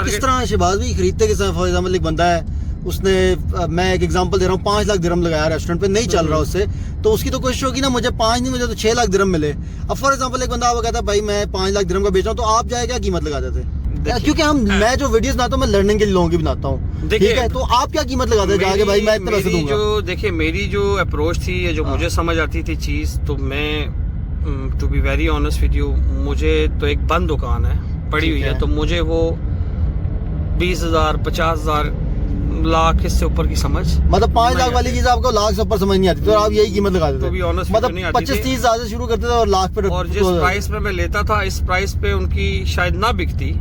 किस तरह शहबाज भी खरीदते के साथ, फॉर एग्जाम्पल एक बंदा है, उसने मैं एक एग्जांपल दे रहा हूँ, 5 लाख दिरहम लगाया रेस्टोरेंट पे, नहीं चल रहा उससे, तो उसकी तो कोशिश होगी ना मुझे 5 नहीं, मुझे तो 6 लाख दिरहम मिले। अब फॉर एग्जांपल एक बंदा आपको कहता है भाई मैं 5 लाख दिरहम का बेच रहा हूँ, तो आप जाए क्या कीमत लगा देते? क्योंकि मैं जो वीडियोस बनाता हूँ मैं लर्निंग के लिए लोगों की बनाता हूँ, ठीक है, तो आप क्या कीमत लगाते हैं जाके भाई मैं इतने पैसे दूंगा? जो देखिए मेरी जो अप्रोच थी, जो मुझे समझ आती थी चीज़, तो मैं to be very honest with you, मुझे तो एक बंद दुकान है पड़ी हुई है, तो मुझे वो 20,000 50,000 लाख इससे ऊपर की समझ, मतलब 5 लाख वाली चीज आपको लाख से ऊपर समझ नहीं आती, तो आप यही कीमत लगा देते? तो भी ऑनेस्ट मतलब 25-30 हजार से शुरू करते थे और लाख पे, और जिस प्राइस पे मैं लेता था इस प्राइस पे उनकी शायद ना बिकती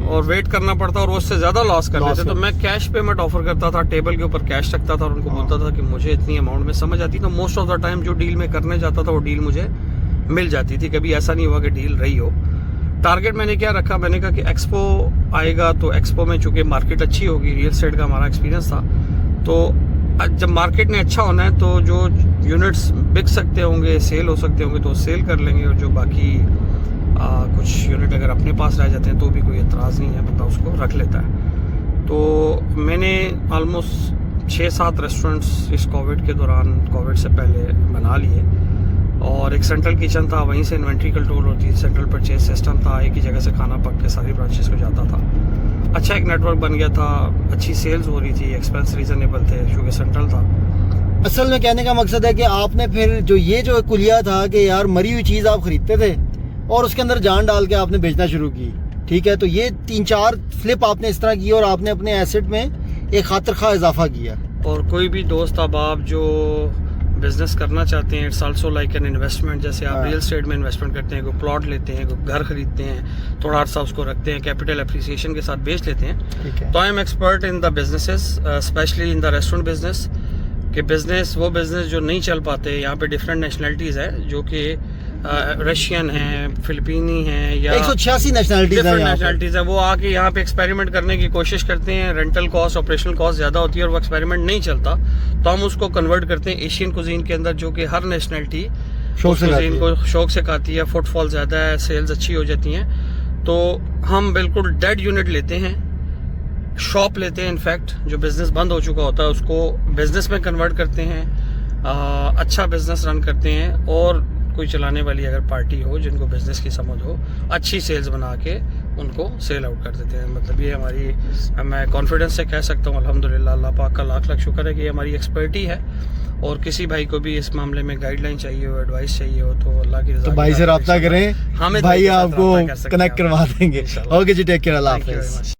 और वेट करना पड़ता और उससे ज्यादा लॉस कर लेते। तो मैं कैश पेमेंट ऑफर करता था, टेबल के ऊपर कैश रखता था और उनको बोलता था कि मुझे इतनी अमाउंट में समझ आती, तो मोस्ट ऑफ द टाइम जो डील में करने जाता था वो डील मुझे मिल जाती थी। कभी ऐसा नहीं हुआ कि डील रही हो। टारगेट मैंने क्या रखा, मैंने कहा कि एक्सपो आएगा तो एक्सपो में चूंकि मार्केट अच्छी होगी, रियल एस्टेट का हमारा एक्सपीरियंस था, तो जब मार्केट ने अच्छा होना है तो जो यूनिट्स बिक सकते होंगे, सेल हो सकते होंगे तो सेल कर लेंगे, और जो बाकी कुछ यूनिट अगर अपने पास रह जाते हैं तो भी कोई एतराज़ नहीं है, बंदा उसको रख लेता है। तो मैंने ऑलमोस्ट 6-7 रेस्टोरेंट्स इस कोविड के दौरान, कोविड से पहले बना लिए, और एक सेंट्रल किचन था, वहीं से इन्वेंट्री कंट्रोल होती है, सेंट्रल परचेज सिस्टम था, एक ही जगह से खाना पक के सारी ब्रांचेस को जाता था, अच्छा एक नेटवर्क बन गया था, अच्छी सेल्स हो रही थी, एक्सपेंस रीजनेबल थे क्योंकि सेंट्रल था। असल में कहने का मकसद है कि आपने फिर जो कुलिया था कि यार मरी हुई चीज़ आप खरीदते थे और उसके अंदर जान डाल के आपने बेचना शुरू की, ठीक है, तो ये 3-4 फ्लिप आपने इस तरह की और आपने अपने एसेट में एक खातिर खा इजाफा किया। और कोई भी दोस्त अब आप जो बिजनेस करना चाहते हैं, it's also like an investment, जैसे आप रियल एस्टेट में इन्वेस्टमेंट करते हैं, कोई प्लॉट लेते हैं, कोई घर खरीदते हैं, थोड़ा अर्सा उसको रखते हैं, कैपिटल एप्रिसिएशन के साथ बेच लेते हैं। तो I am expert in the businesses, specially in the restaurant business के वो बिजनेस जो नहीं चल पाते। यहाँ पे डिफरेंट नेशनलिटीज़ है, जो कि रशियन हैं, फिलिपीनी हैं, या 186 नेशनलिटीज़ है, वो आके यहाँ पे एक्सपेरिमेंट करने की कोशिश करते हैं। रेंटल कॉस्ट, ऑपरेशनल कॉस्ट ज़्यादा होती है और वो एक्सपेरिमेंट नहीं चलता, तो हम उसको कन्वर्ट करते हैं एशियन कुजीन के अंदर, जो कि हर नेशनलिटी कुजीन को शौक से खाती है, फुटफॉल ज़्यादा है, सेल्स अच्छी हो जाती हैं। तो हम बिल्कुल डेड यूनिट लेते हैं, शॉप लेते हैं, इनफैक्ट जो बिज़नेस बंद हो चुका होता है उसको बिज़नेस में कन्वर्ट करते हैं, अच्छा बिज़नेस रन करते हैं, और कोई चलाने वाली अगर पार्टी हो जिनको बिज़नेस की समझ हो, अच्छी सेल्स बना के उनको सेल आउट कर देते हैं। मतलब ये हमारी, मैं कॉन्फिडेंस से कह सकता हूँ अल्हम्दुलिल्लाह, अल्लाह पाक का लाख लाख शुक्र है कि ये हमारी एक्सपर्टी है। और किसी भाई को भी इस मामले में गाइडलाइन चाहिए हो, एडवाइस चाहिए हो, तो अल्लाह की रज़ा तो भाई से रब्ता करें, भाई आपको कनेक्ट करवा देंगे। ओके जी, टेक केयर, अल्लाह हाफ़िज़।